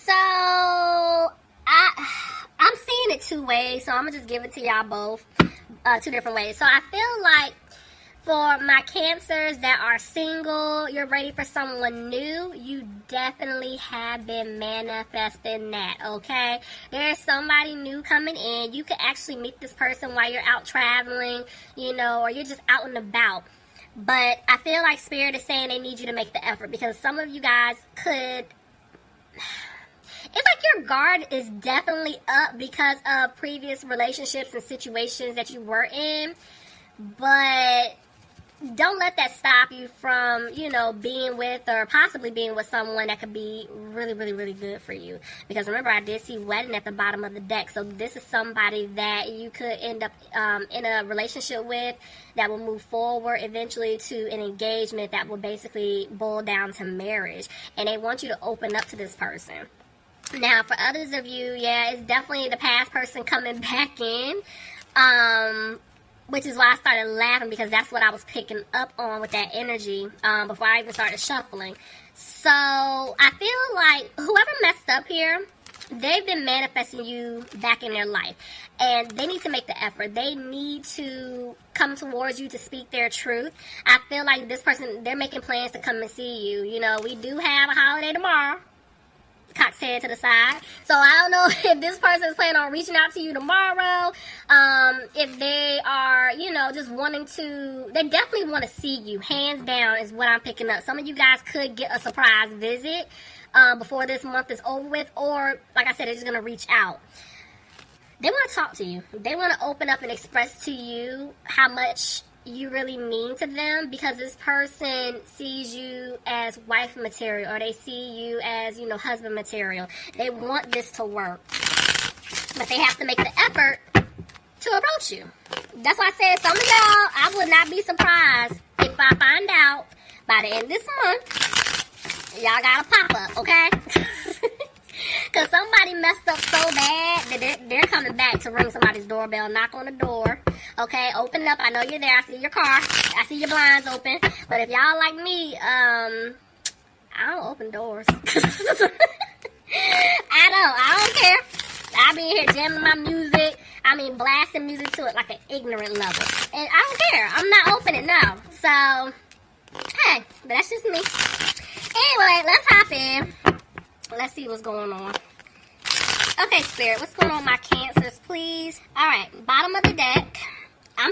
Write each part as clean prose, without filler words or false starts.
So, I'm seeing it two ways, so I'm going to just give it to y'all both two different ways. So, I feel like for my Cancers that are single, you're ready for someone new, you definitely have been manifesting that, okay? There's somebody new coming in. You could actually meet this person while you're out traveling, you know, or you're just out and about. But I feel like Spirit is saying they need you to make the effort because some of you guys could... It's like your guard is definitely up because of previous relationships and situations that you were in. But don't let that stop you from, you know, being with or possibly being with someone that could be really, really, really good for you. Because remember, I did see wedding at the bottom of the deck. So this is somebody that you could end up in a relationship with that will move forward eventually to an engagement that will basically boil down to marriage. And they want you to open up to this person. Now, for others of you, yeah, it's definitely the past person coming back in. Which is why I started laughing because that's what I was picking up on with that energy before I even started shuffling. So I feel like whoever messed up here, they've been manifesting you back in their life. And they need to make the effort. They need to come towards you to speak their truth. I feel like this person, they're making plans to come and see you. You know, we do have a holiday tomorrow. Cock's head to the side. So I don't know if this person is planning on reaching out to you tomorrow. If they are, you know, just wanting to, they definitely want to see you. Hands down is what I'm picking up. Some of you guys could get a surprise visit before this month is over with. Or, like I said, they're just going to reach out. They want to talk to you. They want to open up and express to you how much you really mean to them because this person sees you as wife material or they see you as, you know, husband material. They want this to work, but they have to make the effort to approach you. That's why I said some of y'all, I would not be surprised if I find out by the end of this month, y'all got a pop-up, okay? Because somebody messed up so bad that they're coming back to ring somebody's doorbell, knock on the door. Okay, open up. I know you're there. I see your car. I see your blinds open. But if y'all like me, I don't open doors. I don't care. I be in here jamming my music. I mean, blasting music to it like an ignorant level. And I don't care. I'm not opening, no. So, hey, but that's just me. Anyway, let's hop in. Let's see what's going on. Okay, Spirit, what's going on with my Cancers, please? All right, bottom of the deck. Oh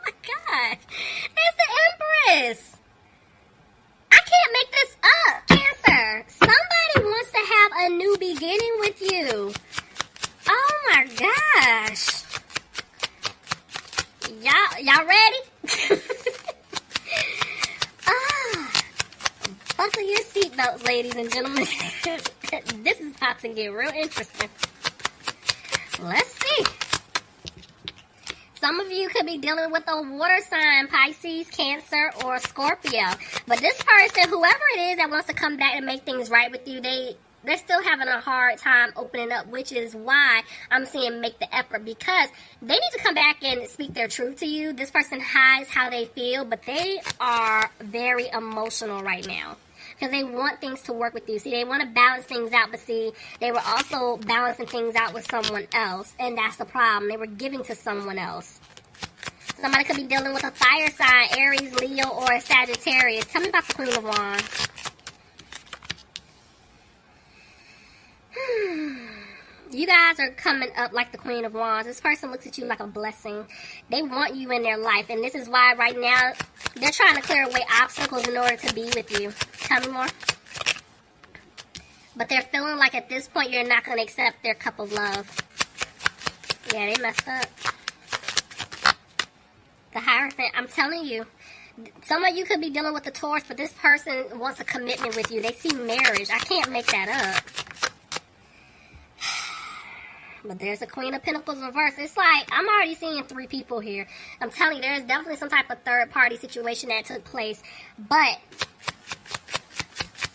my gosh. It's the Empress. I can't make this up, Cancer. Somebody wants to have a new beginning with you. Oh my gosh. Y'all ready? Buckle your seatbelts, ladies and gentlemen. This is about to get real interesting. Let's see. Some of you could be dealing with a water sign, Pisces, Cancer, or Scorpio. But this person, whoever it is that wants to come back and make things right with you, they're still having a hard time opening up, which is why I'm saying make the effort, because they need to come back and speak their truth to you. This person hides how they feel, but they are very emotional right now. Because they want things to work with you. See, they want to balance things out, but see, they were also balancing things out with someone else. And that's the problem. They were giving to someone else. Somebody could be dealing with a fire sign, Aries, Leo, or a Sagittarius. Tell me about the Queen of Wands. You guys are coming up like the Queen of Wands. This person looks at you like a blessing. They want you in their life. And this is why right now they're trying to clear away obstacles in order to be with you. Tell me more. But they're feeling like at this point you're not going to accept their cup of love. Yeah, they messed up. The Hierophant, I'm telling you. Some of you could be dealing with the Taurus, but this person wants a commitment with you. They see marriage. I can't make that up. But there's a Queen of Pentacles reverse. It's like, I'm already seeing 3 people here. I'm telling you, there's definitely some type of third-party situation that took place. But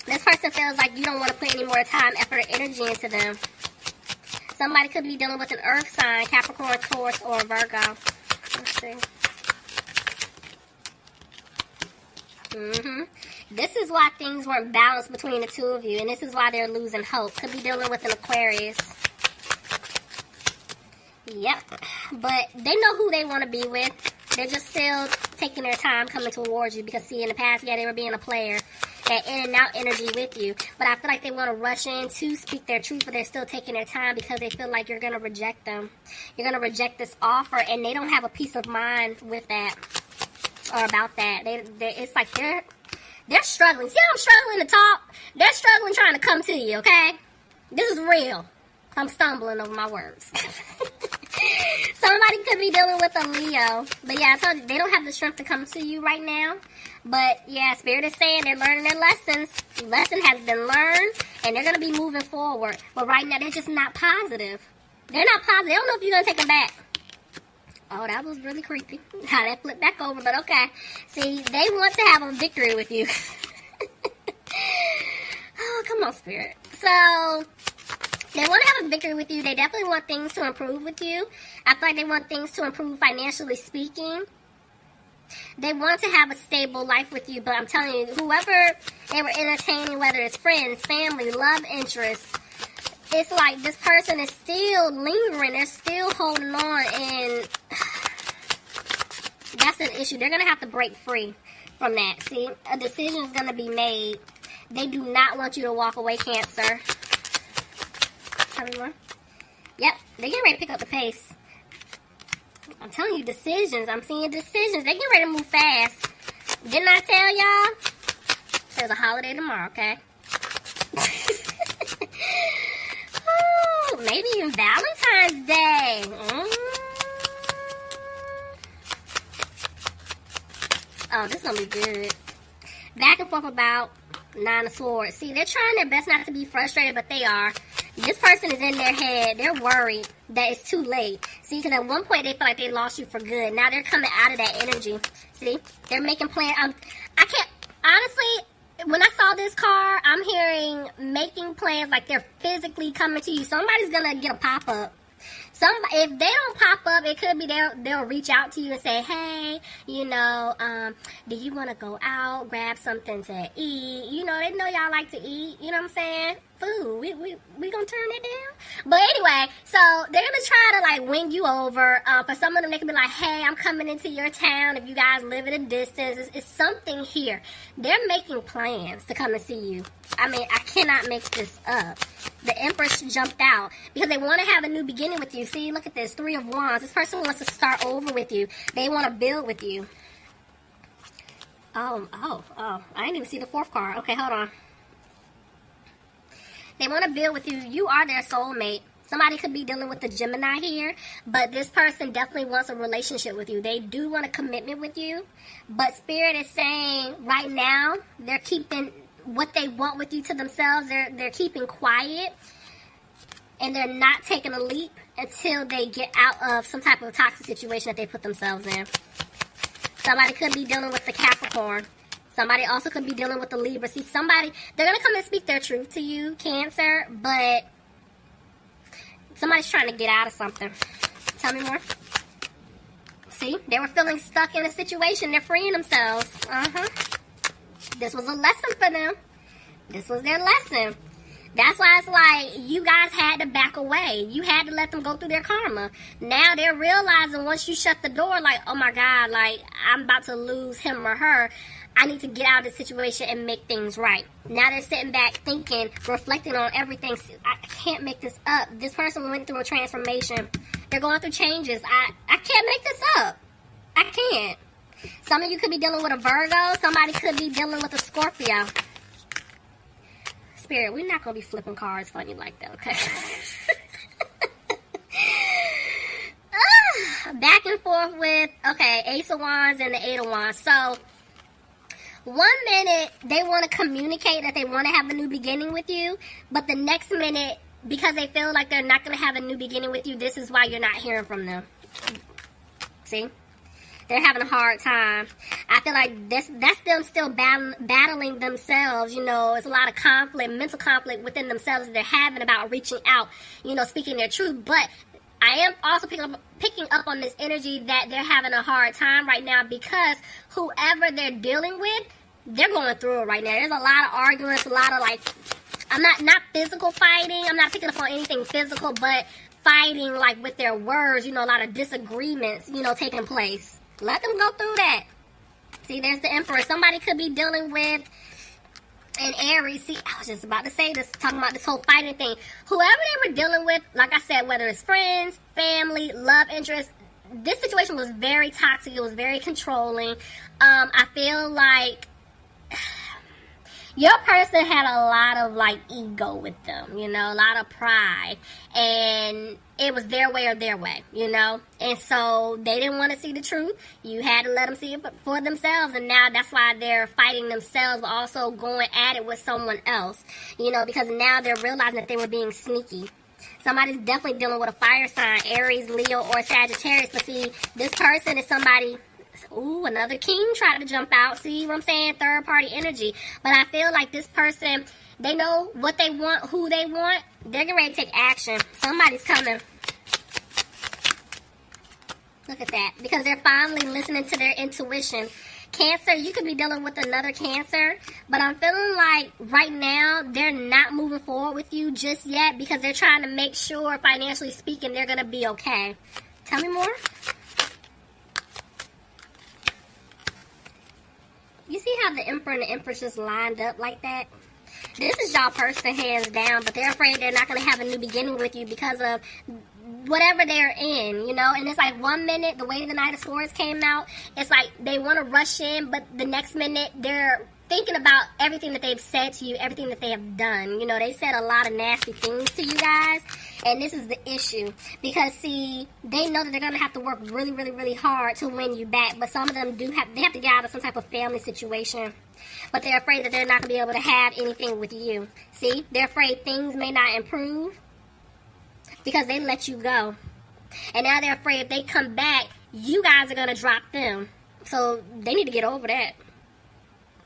this person feels like you don't want to put any more time, effort, or energy into them. Somebody could be dealing with an earth sign, Capricorn, Taurus, or Virgo. Let's see. This is why things weren't balanced between the two of you, and this is why they're losing hope. Could be dealing with an Aquarius. Yep. But they know who they want to be with. They're just still taking their time coming towards you because, see, in the past, yeah, they were being a player. That in and out energy with you. But I feel like they want to rush in to speak their truth, but they're still taking their time because they feel like you're going to reject them. You're going to reject this offer, and they don't have a peace of mind with that or about that. It's like they're struggling. See how I'm struggling to talk? They're struggling trying to come to you, okay? This is real. I'm stumbling over my words. Somebody could be dealing with a Leo. But yeah, I told you, they don't have the strength to come to you right now. But yeah, Spirit is saying they're learning their lessons. The lesson has been learned, and they're going to be moving forward. But right now, they're just not positive. They're not positive. They don't know if you're going to take them back. Oh, that was really creepy. How that flipped back over, but okay. See, they want to have a victory with you. Oh, come on, Spirit. So, they want to have a victory with you. They definitely want things to improve with you. I feel like they want things to improve financially speaking. They want to have a stable life with you, but I'm telling you, whoever they were entertaining, whether it's friends, family, love interests, it's like this person is still lingering. They're still holding on, and that's an issue. They're going to have to break free from that. See, a decision is going to be made. They do not want you to walk away, Cancer. Tell me more. Yep, they're getting ready to pick up the pace. I'm telling you, decisions. I'm seeing decisions. They're getting ready to move fast. Didn't I tell y'all? There's a holiday tomorrow, okay? Oh, maybe even Valentine's Day. Oh, this is going to be good. Back and forth about Nine of Swords. See, they're trying their best not to be frustrated, but they are. This person is in their head. They're worried that it's too late. See, because at one point they felt like they lost you for good. Now they're coming out of that energy. See, they're making plans. I can't, honestly, when I saw this card, I'm hearing making plans like they're physically coming to you. Somebody's going to get a pop-up. If they don't pop up, it could be they'll reach out to you and say, hey, you know, do you want to go out, grab something to eat? You know, they know y'all like to eat. You know what I'm saying? Food. We gonna turn it down? But anyway, so they're gonna try to like win you over. For some of them, they can be like, hey, I'm coming into your town. If you guys live at a distance, it's something here. They're making plans to come and see you. I mean, I cannot make this up. The Empress jumped out because they want to have a new beginning with you. See, look at this. 3 of Wands. This person wants to start over with you. They want to build with you. Oh. I didn't even see the 4th card. Okay, hold on. They want to build with you. You are their soulmate. Somebody could be dealing with the Gemini here, but this person definitely wants a relationship with you. They do want a commitment with you, but Spirit is saying right now they're keeping what they want with you to themselves. They're keeping quiet, and they're not taking a leap until they get out of some type of toxic situation that they put themselves in. Somebody could be dealing with the Capricorn. Somebody also could be dealing with the Libra. See, they're going to come and speak their truth to you, Cancer, but somebody's trying to get out of something. Tell me more. See, they were feeling stuck in a situation. They're freeing themselves. This was a lesson for them. This was their lesson. That's why it's like you guys had to back away. You had to let them go through their karma. Now they're realizing once you shut the door, like, oh my God, like I'm about to lose him or her. I need to get out of this situation and make things right. Now they're sitting back thinking, reflecting on everything. I can't make this up. This person went through a transformation. They're going through changes. I can't make this up. I can't. Some of you could be dealing with a Virgo. Somebody could be dealing with a Scorpio. Spirit, we're not going to be flipping cards funny like that, okay? Back and forth with, okay, Ace of Wands and the 8 of Wands. So, 1 minute, they want to communicate that they want to have a new beginning with you. But the next minute, because they feel like they're not going to have a new beginning with you, this is why you're not hearing from them. See? They're having a hard time. I feel like that's them still battling themselves. You know, it's a lot of conflict, mental conflict within themselves that they're having about reaching out, you know, speaking their truth. But I am also picking up on this energy that they're having a hard time right now because whoever they're dealing with they're going through it right now. There's a lot of arguments, a lot of like, I'm not physical fighting. I'm not picking up on anything physical, but fighting like with their words, you know, a lot of disagreements, you know, taking place. Let them go through that. See, there's the Emperor. Somebody could be dealing with an Aries. See, I was just about to say this, talking about this whole fighting thing. Whoever they were dealing with, like I said, whether it's friends, family, love interest, this situation was very toxic. It was very controlling. I feel like your person had a lot of like ego with them, you know, a lot of pride, and it was their way or their way, you know, and so they didn't want to see the truth. You had to let them see it for themselves, and now that's why they're fighting themselves, but also going at it with someone else, you know, because now they're realizing that they were being sneaky. Somebody's definitely dealing with a fire sign, Aries, Leo, or Sagittarius, but see, this person is somebody. Ooh, another king tried to jump out. See what I'm saying? Third party energy. But I feel like this person, they know what they want, who they want. They're getting ready to take action. Somebody's coming. Look at that. Because they're finally listening to their intuition. Cancer, you could be dealing with another Cancer. But I'm feeling like right now, they're not moving forward with you just yet. Because they're trying to make sure, financially speaking, they're going to be okay. Tell me more. You see how the Emperor and the Empress just lined up like that? This is y'all person hands down, but they're afraid they're not going to have a new beginning with you because of whatever they're in, you know? And it's like 1 minute, the way the Knight of Swords came out, it's like they want to rush in, but the next minute they're thinking about everything that they've said to you, everything that they have done. You know, they said a lot of nasty things to you guys, and this is the issue. Because, see, they know that they're going to have to work really, really, really hard to win you back, but some of them they have to get out of some type of family situation. But they're afraid that they're not going to be able to have anything with you. See, they're afraid things may not improve because they let you go. And now they're afraid if they come back, you guys are going to drop them. So they need to get over that.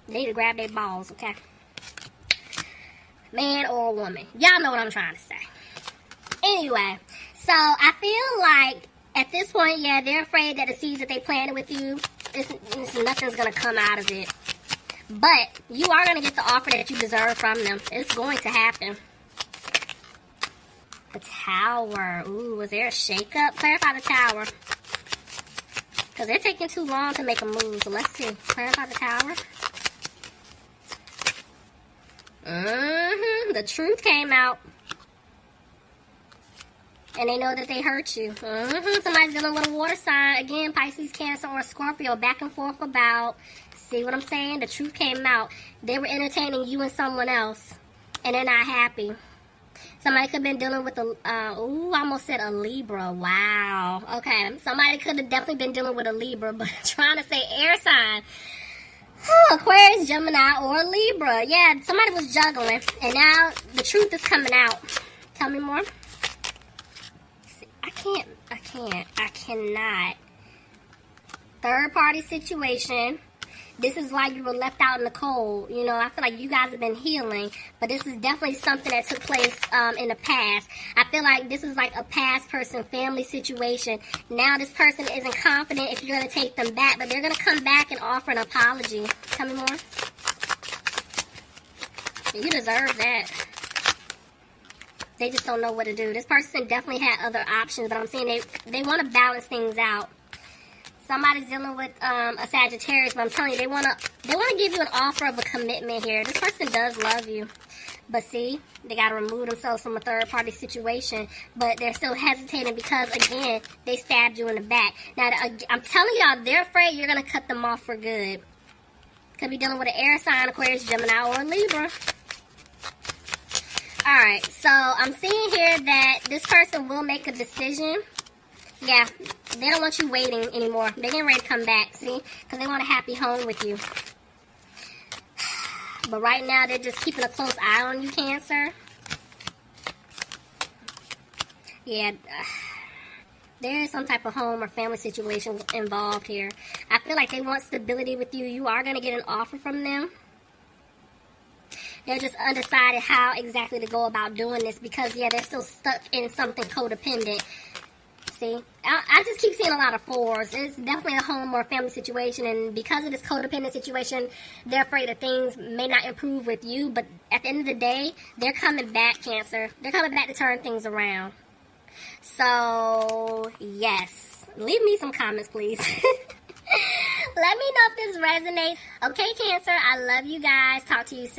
They need to grab their balls, okay? Man or woman. Y'all know what I'm trying to say. Anyway, so I feel like at this point, yeah, they're afraid that the seeds that they planted with you, nothing's going to come out of it. But you are going to get the offer that you deserve from them. It's going to happen. The Tower. Ooh, was there a shakeup? Clarify the Tower. Because they're taking too long to make a move. So let's see. Clarify the Tower. The truth came out. And they know that they hurt you. Somebody's dealing with a water sign. Again, Pisces, Cancer, or Scorpio. Back and forth about. See what I'm saying? The truth came out. They were entertaining you and someone else. And they're not happy. Somebody could have been dealing with I almost said a Libra. Wow. Okay. Somebody could have definitely been dealing with a Libra. But trying to say air sign. Aquarius, Gemini, or Libra. Yeah, somebody was juggling. And now the truth is coming out. Tell me more. See, I cannot. Third party situation. This is like you were left out in the cold. You know, I feel like you guys have been healing. But this is definitely something that took place in the past. I feel like this is like a past person family situation. Now this person isn't confident if you're going to take them back. But they're going to come back and offer an apology. Tell me more. You deserve that. They just don't know what to do. This person definitely had other options. But I'm saying they want to balance things out. Somebody's dealing with a Sagittarius, but I'm telling you, they want to give you an offer of a commitment here. This person does love you. But see, they got to remove themselves from a third-party situation. But they're still hesitating because, again, they stabbed you in the back. Now, I'm telling y'all, they're afraid you're going to cut them off for good. Could be dealing with an air sign, Aquarius, Gemini, or Libra. Alright, so I'm seeing here that this person will make a decision. Yeah, they don't want you waiting anymore. They're getting ready to come back, see? Because they want a happy home with you. But right now, they're just keeping a close eye on you, Cancer. Yeah, there is some type of home or family situation involved here. I feel like they want stability with you. You are going to get an offer from them. They're just undecided how exactly to go about doing this because, yeah, they're still stuck in something codependent. see. I just keep seeing a lot of 4s. It's definitely a home or family situation, and because of this codependent situation, they're afraid that things may not improve with you, but at the end of the day, they're coming back, Cancer. They're coming back to turn things around. So, yes. Leave me some comments, please. Let me know if this resonates. Okay, Cancer, I love you guys. Talk to you soon.